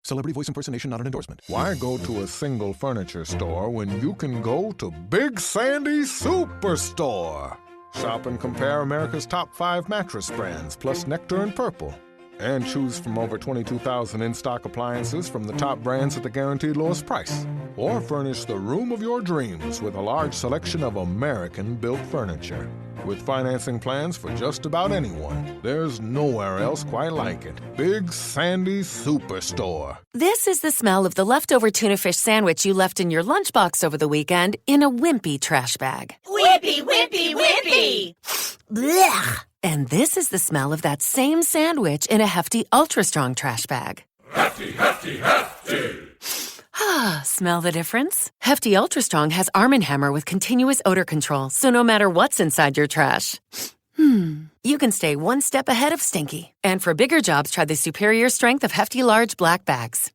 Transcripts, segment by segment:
Celebrity voice impersonation not an endorsement. Why go to a single furniture store when you can go to Big Sandy Superstore? Shop and compare America's top 5 mattress brands, plus Nectar and Purple. And choose from over 22,000 in-stock appliances from the top brands at the guaranteed lowest price. Or furnish the room of your dreams with a large selection of American-built furniture. With financing plans for just about anyone, there's nowhere else quite like it. Big Sandy Superstore. This is the smell of the leftover tuna fish sandwich you left in your lunchbox over the weekend in a wimpy trash bag. Wimpy, wimpy, wimpy! Blech! And this is the smell of that same sandwich in a Hefty Ultra Strong trash bag. Hefty, hefty, hefty! Ah, smell the difference? Hefty Ultra Strong has Arm & Hammer with continuous odor control, so no matter what's inside your trash, you can stay one step ahead of stinky. And for bigger jobs, try the superior strength of Hefty Large Black Bags.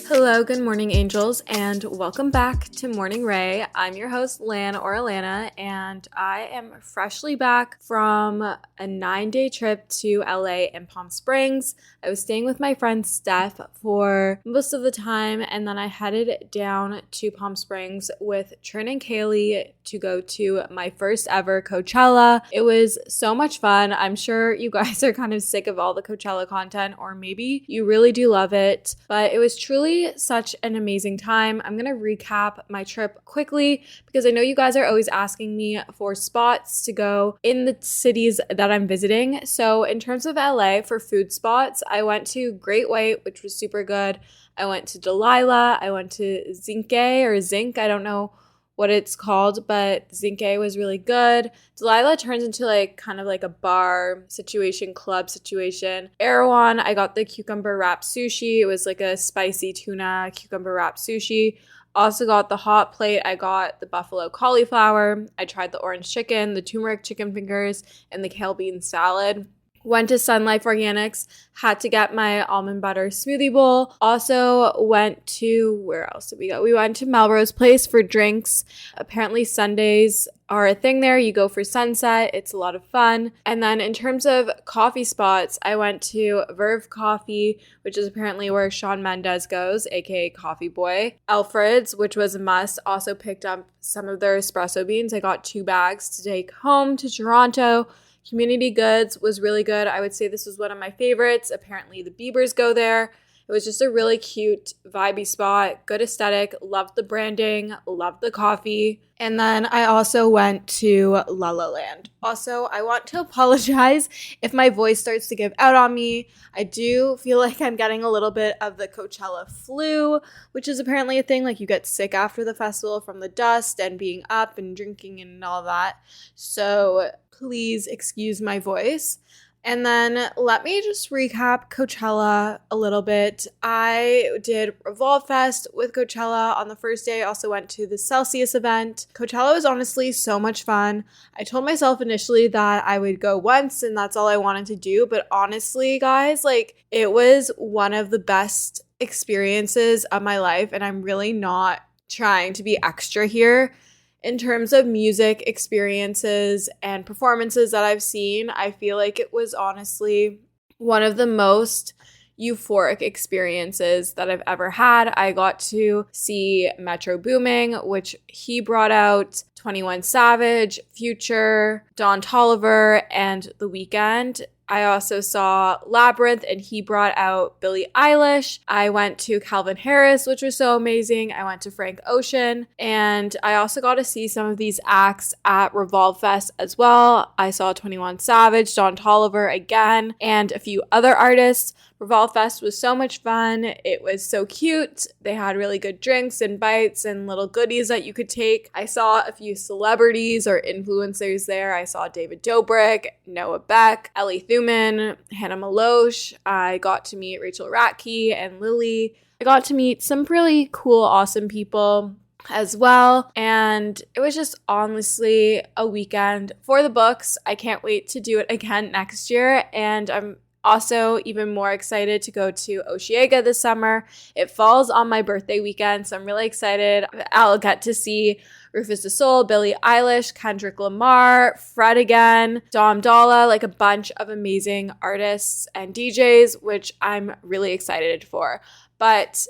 Hello, good morning, angels, and welcome back to Morning Ray. I'm your host, Lan or Alana, and I am freshly back from a 9-day trip to LA and Palm Springs. I was staying with my friend Steph for most of the time, and then I headed down to Palm Springs with Trin and Kaylee to go to my first ever Coachella. It was so much fun. I'm sure you guys are kind of sick of all the Coachella content, or maybe you really do love it, but it was truly such an amazing time. I'm going to recap my trip quickly because I know you guys are always asking me for spots to go in the cities that I'm visiting. So in terms of LA for food spots, I went to Great White, which was super good. I went to Delilah. I went to Zinke or Zinc. I don't know what it's called, but Zinke was really good. Delilah turns into kind of like a bar situation, club situation. Erewhon, I got the cucumber wrap sushi. It was like a spicy tuna cucumber wrap sushi. Also got the hot plate. I got the buffalo cauliflower. I tried the orange chicken, the turmeric chicken fingers, and the kale bean salad. Went to Sun Life Organics, had to get my almond butter smoothie bowl. Also went to, where else did we go? We went to Melrose Place for drinks. Apparently Sundays are a thing there. You go for sunset. It's a lot of fun. And then in terms of coffee spots, I went to Verve Coffee, which is apparently where Shawn Mendes goes, aka Coffee Boy. Alfred's, which was a must. Also picked up some of their espresso beans. I got 2 bags to take home to Toronto. Community Goods was really good. I would say this was one of my favorites. Apparently the Biebers go there. It was just a really cute, vibey spot, good aesthetic, loved the branding, loved the coffee. And then I also went to La La Land. Also, I want to apologize if my voice starts to give out on me. I do feel like I'm getting a little bit of the Coachella flu, which is apparently a thing. Like you get sick after the festival from the dust and being up and drinking and all that. So please excuse my voice. And then let me just recap Coachella a little bit. I did Revolve Fest with Coachella on the first day. I also went to the Celsius event. Coachella was honestly so much fun. I told myself initially that I would go once and that's all I wanted to do. But honestly, guys, it was one of the best experiences of my life. And I'm really not trying to be extra here. In terms of music experiences and performances that I've seen, I feel like it was honestly one of the most euphoric experiences that I've ever had. I got to see Metro Booming, which he brought out 21 Savage, Future, Don Toliver, and The Weeknd. I also saw Labyrinth and he brought out Billie Eilish. I went to Calvin Harris, which was so amazing. I went to Frank Ocean and I also got to see some of these acts at Revolve Fest as well. I saw 21 Savage, Don Toliver again, and a few other artists. Revolve Fest was so much fun. It was so cute. They had really good drinks and bites and little goodies that you could take. I saw a few celebrities or influencers there. I saw David Dobrik, Noah Beck, Ellie Thuman, Hannah Maloche. I got to meet Rachel Ratke and Lily. I got to meet some really cool, awesome people as well. And it was just honestly a weekend for the books. I can't wait to do it again next year. And I'm also even more excited to go to Osheaga this summer. It falls on my birthday weekend, so I'm really excited. I'll get to see Rufus Du Sol, Billie Eilish, Kendrick Lamar, Fred again, Dom Dolla, like a bunch of amazing artists and DJs, which I'm really excited for. But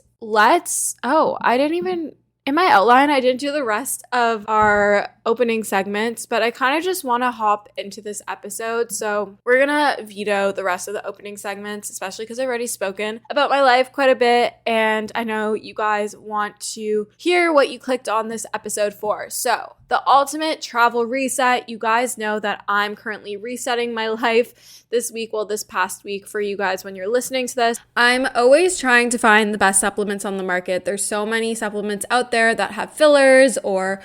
in my outline, I didn't do the rest of our opening segments, but I kind of just want to hop into this episode. So we're going to veto the rest of the opening segments, especially because I've already spoken about my life quite a bit. And I know you guys want to hear what you clicked on this episode for. So the ultimate travel reset. You guys know that I'm currently resetting my life this past week for you guys when you're listening to this. I'm always trying to find the best supplements on the market. There's so many supplements out there that have fillers or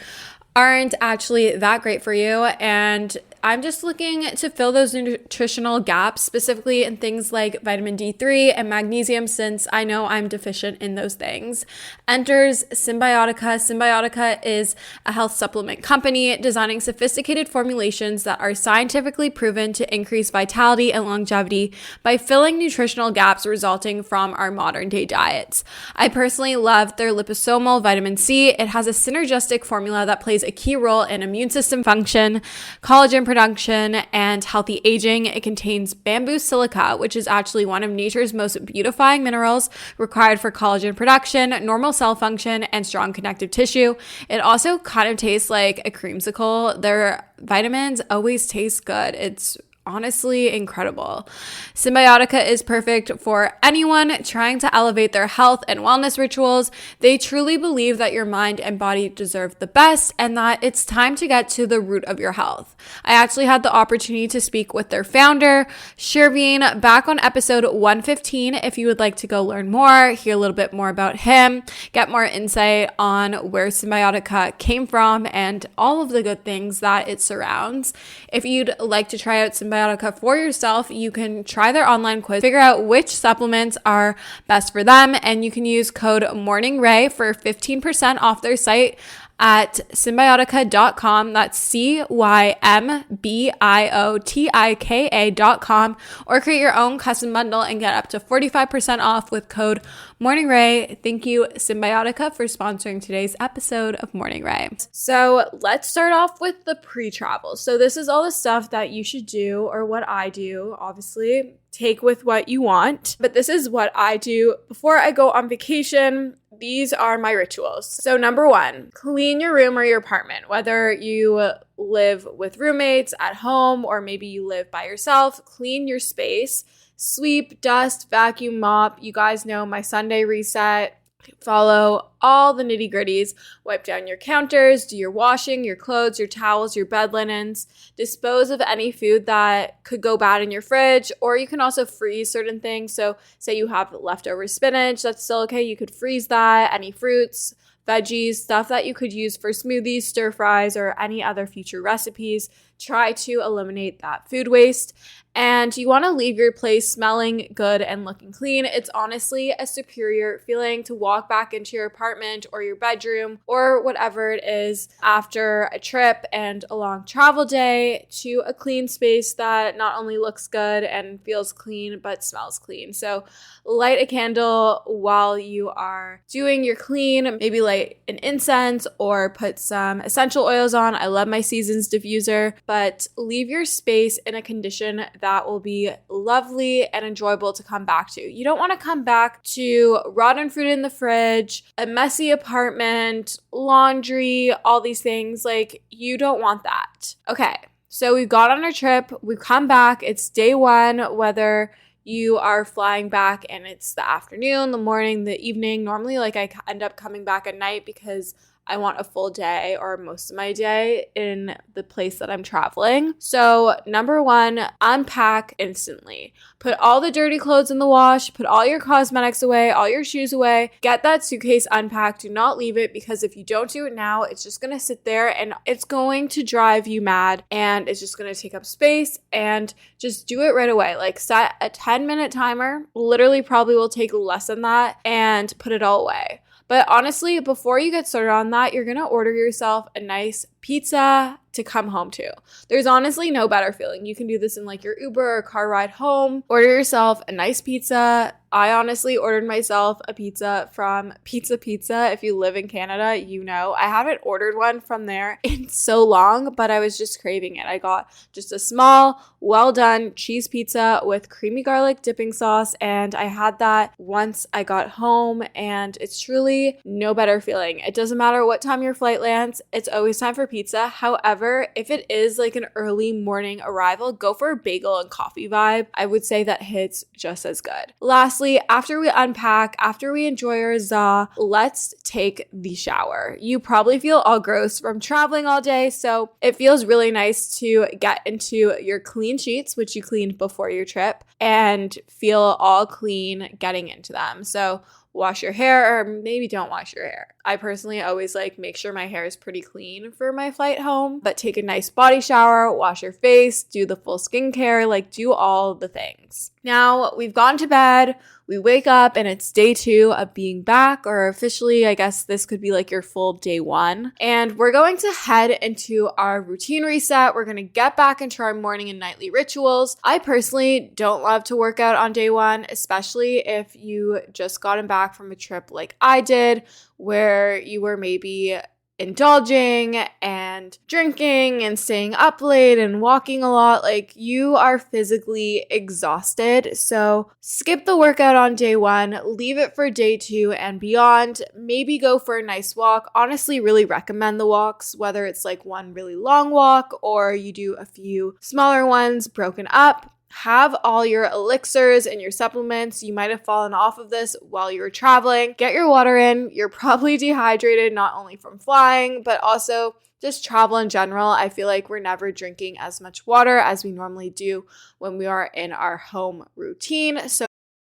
aren't actually that great for you. And I'm just looking to fill those nutritional gaps, specifically in things like vitamin D3 and magnesium, since I know I'm deficient in those things. Enters Cymbiotika. Cymbiotika is a health supplement company designing sophisticated formulations that are scientifically proven to increase vitality and longevity by filling nutritional gaps resulting from our modern day diets. I personally love their liposomal vitamin C. It has a synergistic formula that plays a key role in immune system function, collagen production, and healthy aging. It contains bamboo silica, which is actually one of nature's most beautifying minerals required for collagen production, normal cell function, and strong connective tissue. It also kind of tastes like a creamsicle. Their vitamins always taste good. It's honestly incredible. Cymbiotika is perfect for anyone trying to elevate their health and wellness rituals. They truly believe that your mind and body deserve the best and that it's time to get to the root of your health. I actually had the opportunity to speak with their founder, Shervin, back on episode 115. If you would like to go learn more, hear a little bit more about him, get more insight on where Cymbiotika came from and all of the good things that it surrounds. If you'd like to try out Cymbiotika for yourself, you can try their online quiz, figure out which supplements are best for them, and you can use code MorningRay for 15% off their site at cymbiotika.com. That's CYMBIOTIKA.com, or create your own custom bundle and get up to 45% off with code MorningRay. Thank you, Cymbiotika, for sponsoring today's episode of Morning Ray. So let's start off with the pre-travel. So this is all the stuff that you should do, or what I do, obviously. Take with what you want. But this is what I do before I go on vacation. These are my rituals. So number one, clean your room or your apartment, whether you live with roommates at home or maybe you live by yourself. Clean your space. Sweep, dust, vacuum, mop. You guys know my Sunday reset. Follow all the nitty gritties. Wipe down your counters, do your washing, your clothes, your towels, your bed linens. Dispose of any food that could go bad in your fridge, or you can also freeze certain things. So say you have leftover spinach, that's still okay. You could freeze that. Any fruits, veggies, stuff that you could use for smoothies, stir fries, or any other future recipes. Try to eliminate that food waste. And you want to leave your place smelling good and looking clean. It's honestly a superior feeling to walk back into your apartment or your bedroom or whatever it is after a trip and a long travel day to a clean space that not only looks good and feels clean, but smells clean. So light a candle while you are doing your clean. Maybe light an incense or put some essential oils on. I love my Seasons diffuser, but leave your space in a condition that will be lovely and enjoyable to come back to. You don't want to come back to rotten fruit in the fridge, a messy apartment, laundry, all these things. Like, you don't want that. Okay, so we've got on our trip, we've come back, it's day one, whether you are flying back and it's the afternoon, the morning, the evening. Normally, like, I end up coming back at night because I want a full day or most of my day in the place that I'm traveling. So number one, unpack instantly. Put all the dirty clothes in the wash, put all your cosmetics away, all your shoes away, get that suitcase unpacked. Do not leave it, because if you don't do it now, it's just going to sit there and it's going to drive you mad and it's just going to take up space. And just do it right away. Like, set a 10-minute timer, literally probably will take less than that, and put it all away. But honestly, before you get started on that, you're going to order yourself a nice pizza to come home to. There's honestly no better feeling. You can do this in like your Uber or car ride home. Order yourself a nice pizza. I honestly ordered myself a pizza from Pizza Pizza. If you live in Canada, you know. I haven't ordered one from there in so long, but I was just craving it. I got just a small, well-done cheese pizza with creamy garlic dipping sauce, and I had that once I got home, and it's truly no better feeling. It doesn't matter what time your flight lands, it's always time for pizza. However, if it is like an early morning arrival, go for a bagel and coffee vibe. I would say that hits just as good. Lastly, after we unpack, after we enjoy our za, let's take the shower. You probably feel all gross from traveling all day, so it feels really nice to get into your clean sheets, which you cleaned before your trip, and feel all clean getting into them. So wash your hair, or maybe don't wash your hair. I personally always like make sure my hair is pretty clean for my flight home, but take a nice body shower, wash your face, do the full skincare, like do all the things. Now we've gone to bed, we wake up and it's day 2 of being back, or officially, I guess this could be like your full day 1. And we're going to head into our routine reset. We're going to get back into our morning and nightly rituals. I personally don't love to work out on day 1, especially if you just gotten back from a trip like I did, where you were maybe indulging and drinking and staying up late and walking a lot. Like, you are physically exhausted. So skip the workout on day 1, leave it for day 2 and beyond. Maybe go for a nice walk. Honestly, really recommend the walks, whether it's like one really long walk or you do a few smaller ones broken up. Have all your elixirs and your supplements. You might have fallen off of this while you were traveling. Get your water in. You're probably dehydrated, not only from flying, but also just travel in general. I feel like we're never drinking as much water as we normally do when we are in our home routine. So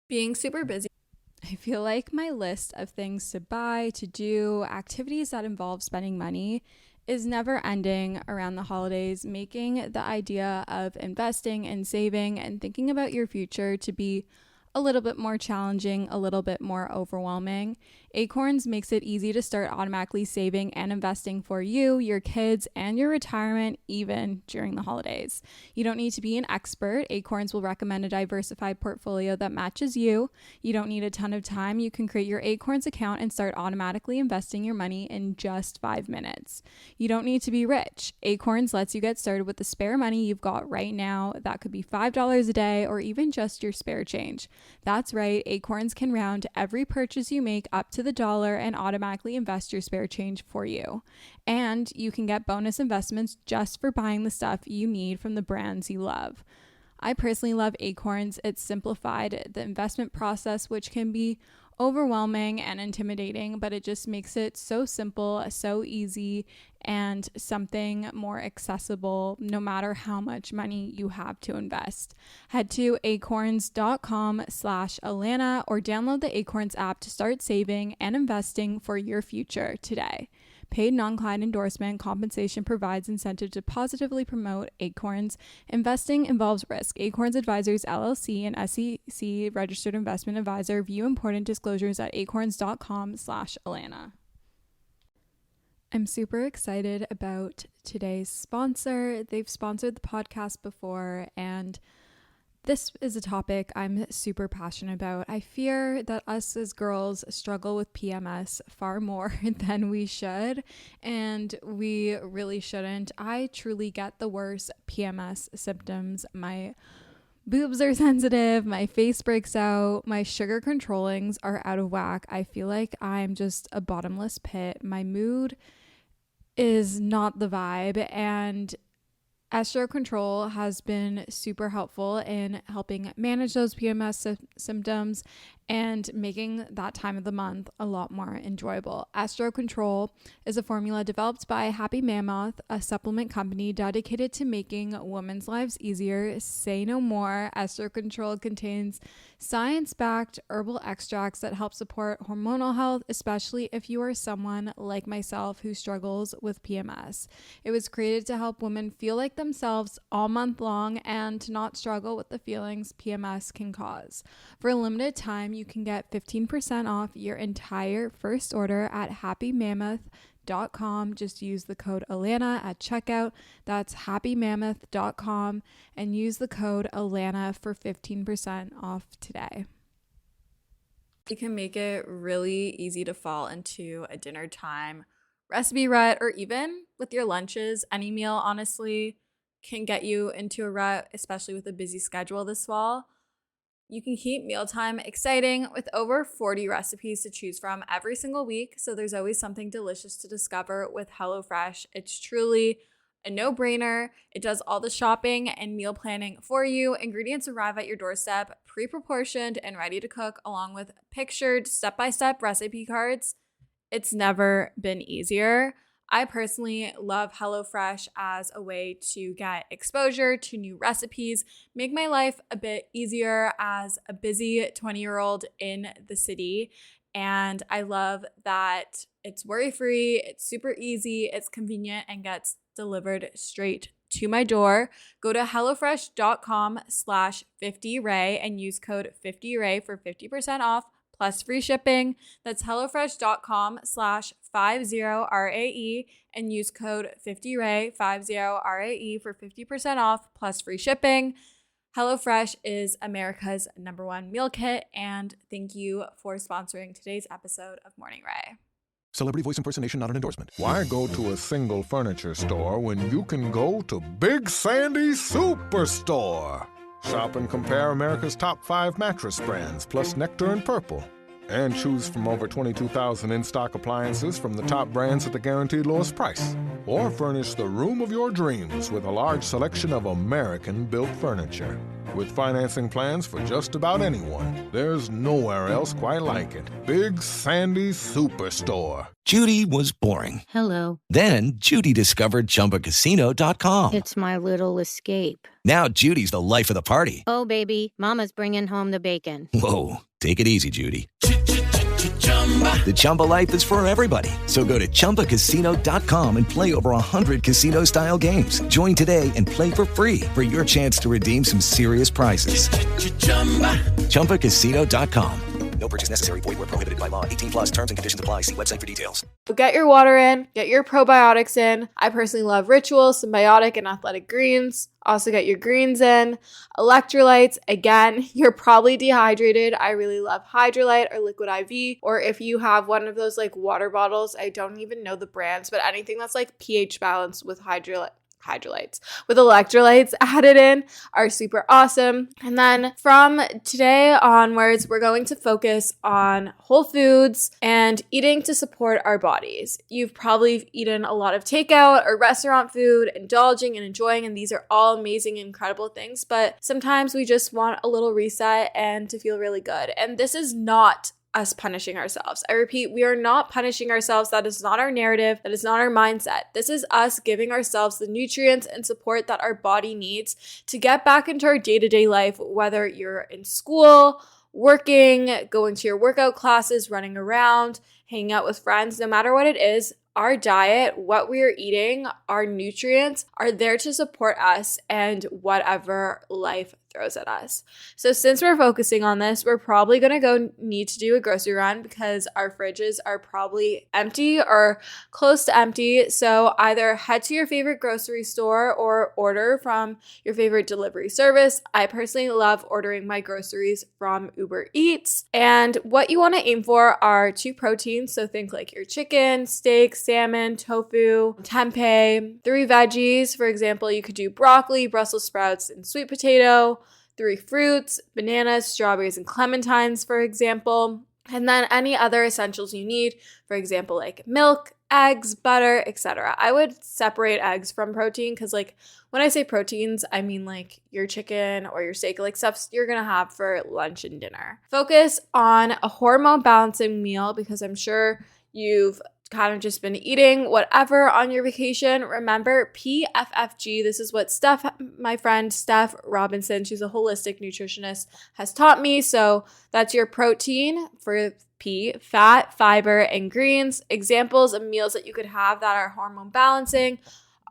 being super busy, I feel like my list of things to buy, to do, activities that involve spending money is never ending around the holidays, making the idea of investing and saving and thinking about your future to be a little bit more challenging, a little bit more overwhelming. Acorns makes it easy to start automatically saving and investing for you, your kids, and your retirement, even during the holidays. You don't need to be an expert. Acorns will recommend a diversified portfolio that matches you. You don't need a ton of time. You can create your Acorns account and start automatically investing your money in just 5 minutes. You don't need to be rich. Acorns lets you get started with the spare money you've got right now. That could be $5 a day or even just your spare change. That's right, Acorns can round every purchase you make up to the dollar and automatically invest your spare change for you. And you can get bonus investments just for buying the stuff you need from the brands you love. I personally love Acorns. It's simplified the investment process, which can be overwhelming and intimidating, but it just makes it so simple, so easy, and something more accessible no matter how much money you have to invest. Head to acorns.com/Alana or download the Acorns app to start saving and investing for your future today. Paid non-client endorsement. Compensation provides incentive to positively promote Acorns. Investing involves risk. Acorns Advisors LLC, an SEC registered investment advisor. View important disclosures at acorns.com/Alana. I'm super excited about today's sponsor. They've sponsored the podcast before, and this is a topic I'm super passionate about. I fear that us as girls struggle with PMS far more than we should, and we really shouldn't. I truly get the worst PMS symptoms. My boobs are sensitive, my face breaks out, my sugar controllings are out of whack. I feel like I'm just a bottomless pit. My mood is not the vibe, and Estro Control has been super helpful in helping manage those PMS symptoms and making that time of the month a lot more enjoyable. Estro Control is a formula developed by Happy Mammoth, a supplement company dedicated to making women's lives easier. Say no more. Estro Control contains science-backed herbal extracts that help support hormonal health, especially if you are someone like myself who struggles with PMS. It was created to help women feel like themselves all month long and to not struggle with the feelings PMS can cause. For a limited time, you can get 15% off your entire first order at happymammoth.com happymammoth.com. Just use the code Alana at checkout. That's happymammoth.com and use the code Alana for 15% off today. You can make it really easy to fall into a dinner time recipe rut, or even with your lunches. Any meal, honestly, can get you into a rut, especially with a busy schedule this fall. You can keep mealtime exciting with over 40 recipes to choose from every single week, so there's always something delicious to discover with HelloFresh. It's truly a no-brainer. It does all the shopping and meal planning for you. Ingredients arrive at your doorstep, pre-proportioned and ready to cook, along with pictured step-by-step recipe cards. It's never been easier. I personally love HelloFresh as a way to get exposure to new recipes, make my life a bit easier as a busy 20-year-old in the city. And I love that it's worry-free, it's super easy, it's convenient, and gets delivered straight to my door. Go to HelloFresh.com/50Ray and use code 50Ray for 50% off plus free shipping. That's HelloFresh.com/50RAE and use code 50Ray, 50RAE for 50% off plus free shipping. HelloFresh is America's #1 meal kit, and thank you for sponsoring today's episode of Morning Ray. Celebrity voice impersonation not an endorsement. Why go to a single furniture store when you can go to Big Sandy Superstore? Shop and compare America's top 5 mattress brands, plus Nectar and Purple. And choose from over 22,000 in-stock appliances from the top brands at the guaranteed lowest price. Or furnish the room of your dreams with a large selection of American-built furniture. With financing plans for just about anyone, there's nowhere else quite like it. Big Sandy Superstore. Judy was boring. Hello. Then Judy discovered ChumbaCasino.com. It's my little escape. Now Judy's the life of the party. Oh, baby, mama's bringing home the bacon. Whoa, take it easy, Judy. The Chumba life is for everybody. So go to ChumbaCasino.com and play over 100 casino-style games. Join today and play for free for your chance to redeem some serious prizes. ChumbaCasino.com. No purchase necessary. Void where prohibited by law. 18+ terms and conditions apply. See website for details. Get your water in, get your probiotics in. I personally love Ritual, Symbiotic, and Athletic Greens. Also get your greens in. Electrolytes, again, you're probably dehydrated. I really love Hydralyte or Liquid IV. Or if you have one of those like water bottles, I don't even know the brands, but anything that's like pH balanced with hydrolytes with electrolytes added in are super awesome. And then from today onwards, we're going to focus on whole foods and eating to support our bodies. You've probably eaten a lot of takeout or restaurant food, indulging and enjoying, and these are all amazing, incredible things, but sometimes we just want a little reset and to feel really good. And this is not us punishing ourselves. I repeat, we are not punishing ourselves. That is not our narrative. That is not our mindset. This is us giving ourselves the nutrients and support that our body needs to get back into our day-to-day life, whether you're in school, working, going to your workout classes, running around, hanging out with friends, no matter what it is. Our diet, what we are eating, our nutrients are there to support us and whatever life throws at us. So since we're focusing on this, we're probably going to need to do a grocery run because our fridges are probably empty or close to empty. So either head to your favorite grocery store or order from your favorite delivery service. I personally love ordering my groceries from Uber Eats. And what you want to aim for are 2 proteins. So think like your chicken, steak, salmon, tofu, tempeh. 3 veggies. For example, you could do broccoli, Brussels sprouts, and sweet potato. 3 fruits, bananas, strawberries, and clementines, for example. And then any other essentials you need, for example, like milk, eggs, butter, etc. I would separate eggs from protein because like when I say proteins, I mean like your chicken or your steak, like stuff you're going to have for lunch and dinner. Focus on a hormone balancing meal because I'm sure you've kind of just been eating whatever on your vacation. Remember PFFG. This is what my friend Steph Robinson, she's a holistic nutritionist, has taught me. So that's your protein for P, fat, fiber, and greens. Examples of meals that you could have that are hormone balancing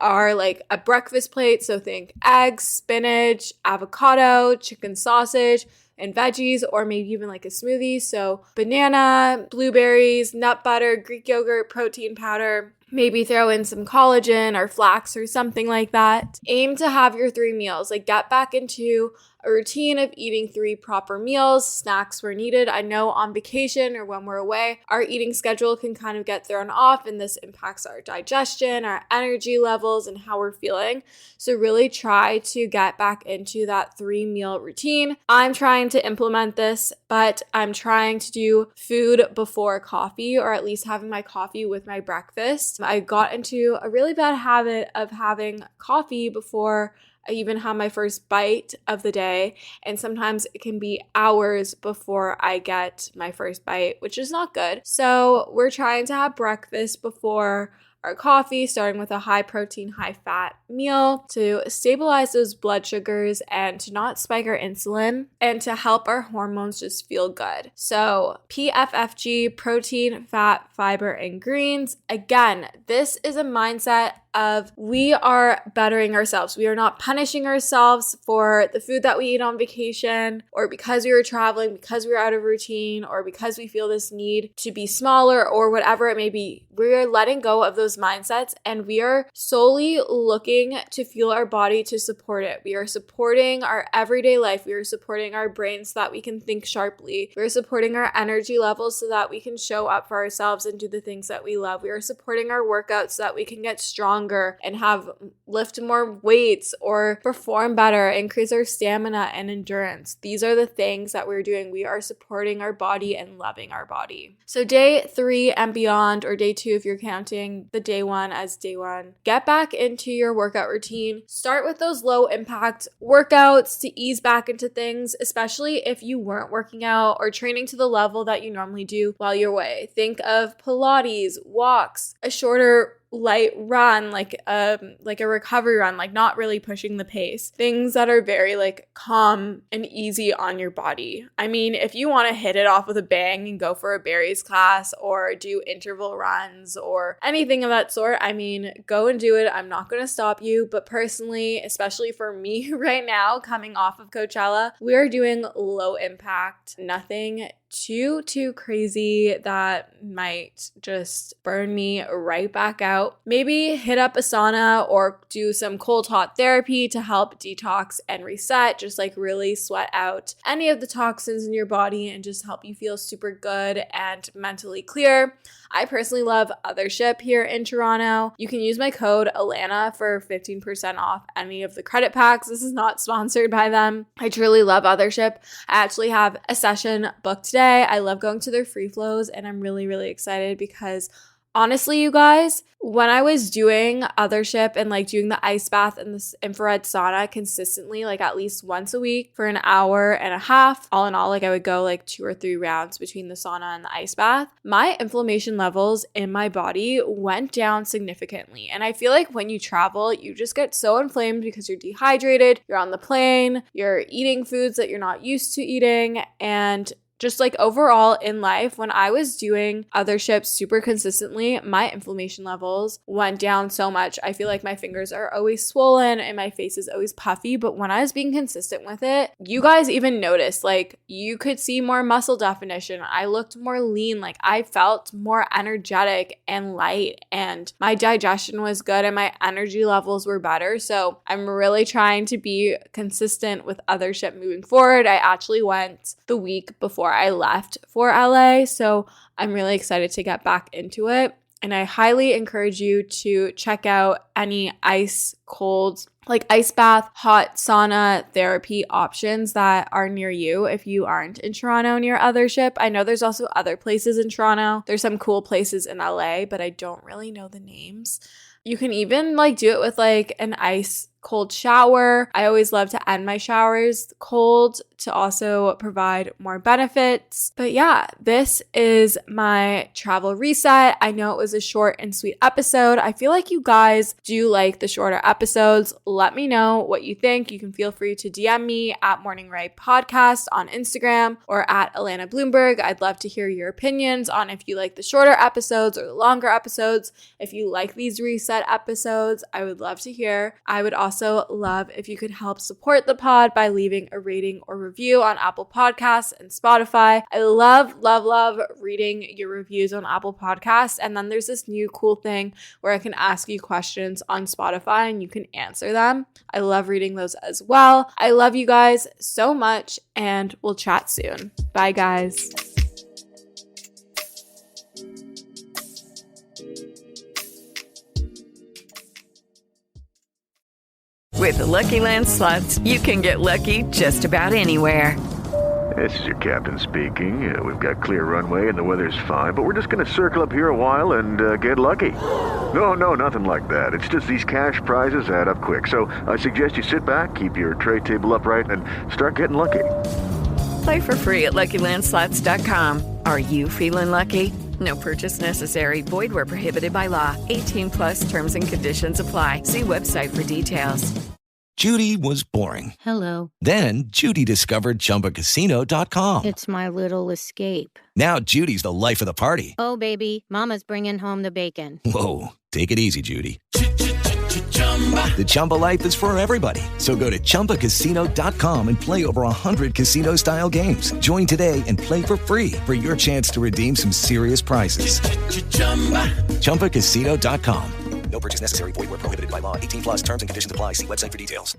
are like a breakfast plate. So think eggs, spinach, avocado, chicken sausage, and veggies, or maybe even like a smoothie. So banana, blueberries, nut butter, Greek yogurt, protein powder. Maybe throw in some collagen or flax or something like that. Aim to have your 3 meals. Like, get back into a routine of eating 3 proper meals, snacks where needed. I know on vacation or when we're away, our eating schedule can kind of get thrown off, and this impacts our digestion, our energy levels, and how we're feeling. So really try to get back into that 3-meal routine. I'm trying to implement this, but I'm trying to do food before coffee, or at least having my coffee with my breakfast. I got into a really bad habit of having coffee before I even have my first bite of the day, and sometimes it can be hours before I get my first bite, which is not good. So we're trying to have breakfast before our coffee, starting with a high protein, high fat meal to stabilize those blood sugars and to not spike our insulin and to help our hormones just feel good. So PFFG, protein, fat, fiber, and greens. Again, this is a mindset of we are bettering ourselves. We are not punishing ourselves for the food that we eat on vacation, or because we were traveling, because we were out of routine, or because we feel this need to be smaller, or whatever it may be. We are letting go of those mindsets, and we are solely looking to fuel our body to support it. We are supporting our everyday life. We are supporting our brain so that we can think sharply. We are supporting our energy levels so that we can show up for ourselves and do the things that we love. We are supporting our workouts so that we can get stronger and lift more weights or perform better, increase our stamina and endurance. These are the things that we're doing. We are supporting our body and loving our body. So day 3 and beyond, or day 2 if you're counting the day 1 as day 1, get back into your workout routine. Start with those low impact workouts to ease back into things, especially if you weren't working out or training to the level that you normally do while you're away. Think of Pilates, walks, a shorter light run, like a recovery run, like not really pushing the pace. Things that are very like calm and easy on your body. I mean, if you want to hit it off with a bang and go for a Barry's class or do interval runs or anything of that sort, I mean, go and do it. I'm not going to stop you. But personally, especially for me right now, coming off of Coachella, we are doing low impact, nothing too crazy that might just burn me right back out. Maybe hit up a sauna or do some cold hot therapy to help detox and reset, just like really sweat out any of the toxins in your body and just help you feel super good and mentally clear. I personally love Othership here in Toronto. You can use my code Alana for 15% off any of the credit packs. This is not sponsored by them. I truly love Othership. I actually have a session booked today. I love going to their free flows, and I'm really excited because honestly, you guys, when I was doing Othership and like doing the ice bath and this infrared sauna consistently, like at least once a week for an hour and a half, all in all, like I would go like 2 or 3 rounds between the sauna and the ice bath, my inflammation levels in my body went down significantly. And I feel like when you travel, you just get so inflamed because you're dehydrated, you're on the plane, you're eating foods that you're not used to eating, and just like overall in life, when I was doing Othership super consistently, my inflammation levels went down so much. I feel like my fingers are always swollen and my face is always puffy. But when I was being consistent with it, you guys even noticed, like you could see more muscle definition. I looked more lean. Like I felt more energetic and light, and my digestion was good and my energy levels were better. So I'm really trying to be consistent with Othership moving forward. I actually went the week before I left for LA, so I'm really excited to get back into it. And I highly encourage you to check out any ice cold, like ice bath, hot sauna therapy options that are near you if you aren't in Toronto near Othership. I know there's also other places in Toronto. There's some cool places in LA, but I don't really know the names. You can even like do it with like an ice cold shower. I always love to end my showers cold to also provide more benefits. But yeah, this is my travel reset. I know it was a short and sweet episode. I feel like you guys do like the shorter episodes. Let me know what you think. You can feel free to DM me at Morning Ray Podcast on Instagram or at Alana Bloomberg. I'd love to hear your opinions on if you like the shorter episodes or the longer episodes. If you like these reset episodes, I would love to hear. I would also also love if you could help support the pod by leaving a rating or review on Apple Podcasts and Spotify. I love reading your reviews on Apple Podcasts. And then there's this new cool thing where I can ask you questions on Spotify and you can answer them. I love reading those as well. I love you guys so much, and we'll chat soon. Bye, guys. With the Lucky Land Slots, you can get lucky just about anywhere. This is your captain speaking. We've got clear runway and the weather's fine, but we're just going to circle up here a while and get lucky. No, nothing like that. It's just these cash prizes add up quick. So I suggest you sit back, keep your tray table upright, and start getting lucky. Play for free at LuckyLandSlots.com. Are you feeling lucky? No purchase necessary. Void where prohibited by law. 18+ terms and conditions apply. See website for details. Judy was boring. Hello. Then Judy discovered ChumbaCasino.com. It's my little escape. Now Judy's the life of the party. Oh, baby, mama's bringing home the bacon. Whoa, take it easy, Judy. The Chumba life is for everybody. So go to ChumbaCasino.com and play over 100 casino-style games. Join today and play for free for your chance to redeem some serious prizes. ChumbaCasino.com. No purchase necessary. Void where prohibited by law. 18+ terms and conditions apply. See website for details.